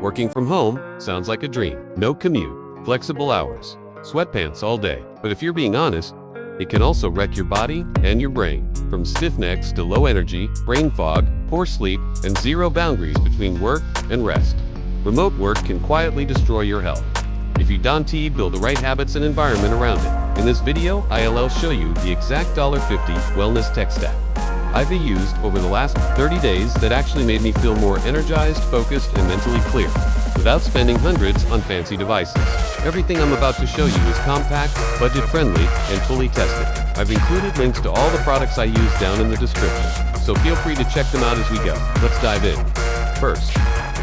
Working from home sounds like a dream. No commute, flexible hours, sweatpants all day. But if you're being honest, it can also wreck your body and your brain. From stiff necks to low energy, brain fog, poor sleep, and zero boundaries between work and rest. Remote work can quietly destroy your health if you don't build the right habits and environment around it. In this video, I'll show you the exact $50 wellness tech stack I've used over the last 30 days that actually made me feel more energized, focused, and mentally clear, without spending hundreds on fancy devices. Everything I'm about to show you is compact, budget-friendly, and fully tested. I've included links to all the products I use down in the description, so feel free to check them out as we go. Let's dive in. First,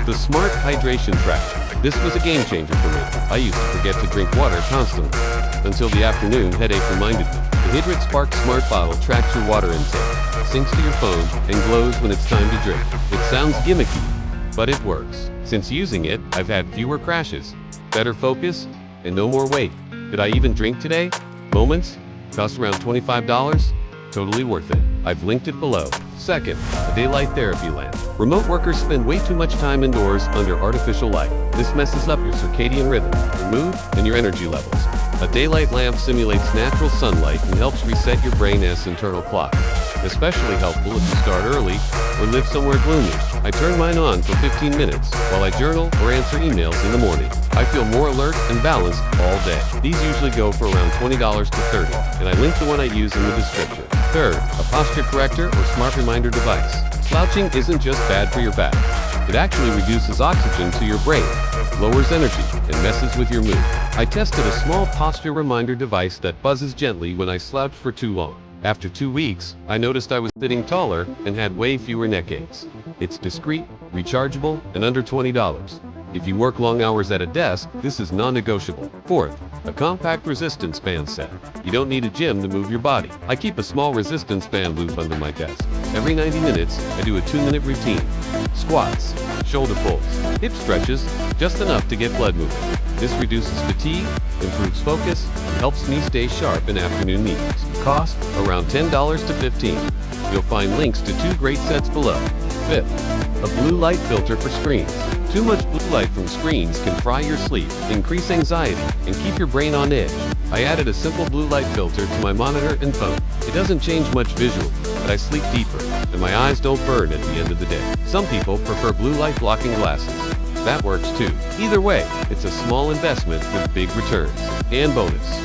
the Smart Hydration Tracker. This was a game changer for me. I used to forget to drink water constantly, until the afternoon headache reminded me. The Hydrat Spark Smart Bottle tracks your water intake, syncs to your phone, and glows when it's time to drink. It sounds gimmicky, but it works. Since using it, I've had fewer crashes, better focus, and no more wait. Did I even drink today? Moments? Cost around $25? Totally worth it. I've linked it below. Second, a daylight therapy lamp. Remote workers spend way too much time indoors under artificial light. This messes up your circadian rhythm, your mood, and your energy levels. A daylight lamp simulates natural sunlight and helps reset your brain's internal clock. Especially helpful if you start early or live somewhere gloomy. I turn mine on for 15 minutes while I journal or answer emails in the morning. I feel more alert and balanced all day. These usually go for around $20 to $30, and I link the one I use in the description. Third, a posture corrector or smart reminder device. Slouching isn't just bad for your back. It actually reduces oxygen to your brain, lowers energy, and messes with your mood. I tested a small posture reminder device that buzzes gently when I slouch for too long. After 2 weeks, I noticed I was sitting taller and had way fewer neck aches. It's discreet, rechargeable, and under $20. If you work long hours at a desk, this is non-negotiable. Fourth, a compact resistance band set. You don't need a gym to move your body. I keep a small resistance band loop under my desk. Every 90 minutes, I do a 2-minute routine. Squats, shoulder pulls, hip stretches, just enough to get blood moving. This reduces fatigue, improves focus, and helps me stay sharp in afternoon meetings. Cost, around $10 to $15. You'll find links to 2 great sets below. Fifth, a blue light filter for screens. Too much blue light from screens can fry your sleep, increase anxiety, and keep your brain on edge. I added a simple blue light filter to my monitor and phone. It doesn't change much visually, but I sleep deeper, and my eyes don't burn at the end of the day. Some people prefer blue light blocking glasses. That works too. Either way, it's a small investment with big returns. And bonus,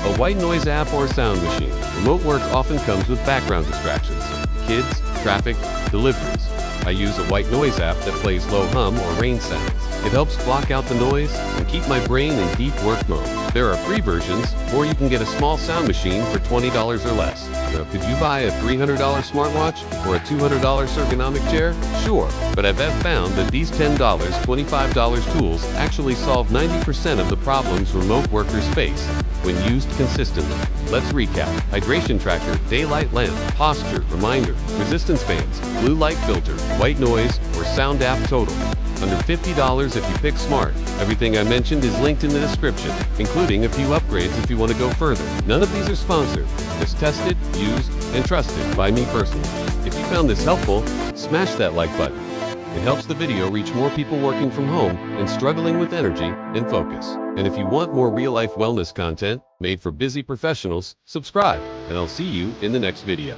a white noise app or sound machine. Remote work often comes with background distractions. Kids, traffic, deliveries. I use a white noise app that plays low hum or rain sounds. It helps block out the noise and keep my brain in deep work mode. There are free versions, or you can get a small sound machine for $20 or less. Now, could you buy a $300 smartwatch or a $200 ergonomic chair? Sure, but I've found that these $10, $25 tools actually solve 90% of the problems remote workers face when used consistently. Let's recap. Hydration tracker, daylight lamp, posture, reminder, resistance bands, blue light filter, white noise, or sound app total. Under $50 if you pick smart. Everything I mentioned is linked in the description, including a few upgrades if you want to go further. None of these are sponsored, just tested, used, and trusted by me personally. If you found this helpful, smash that like button. It helps the video reach more people working from home and struggling with energy and focus. And if you want more real-life wellness content made for busy professionals, subscribe, and I'll see you in the next video.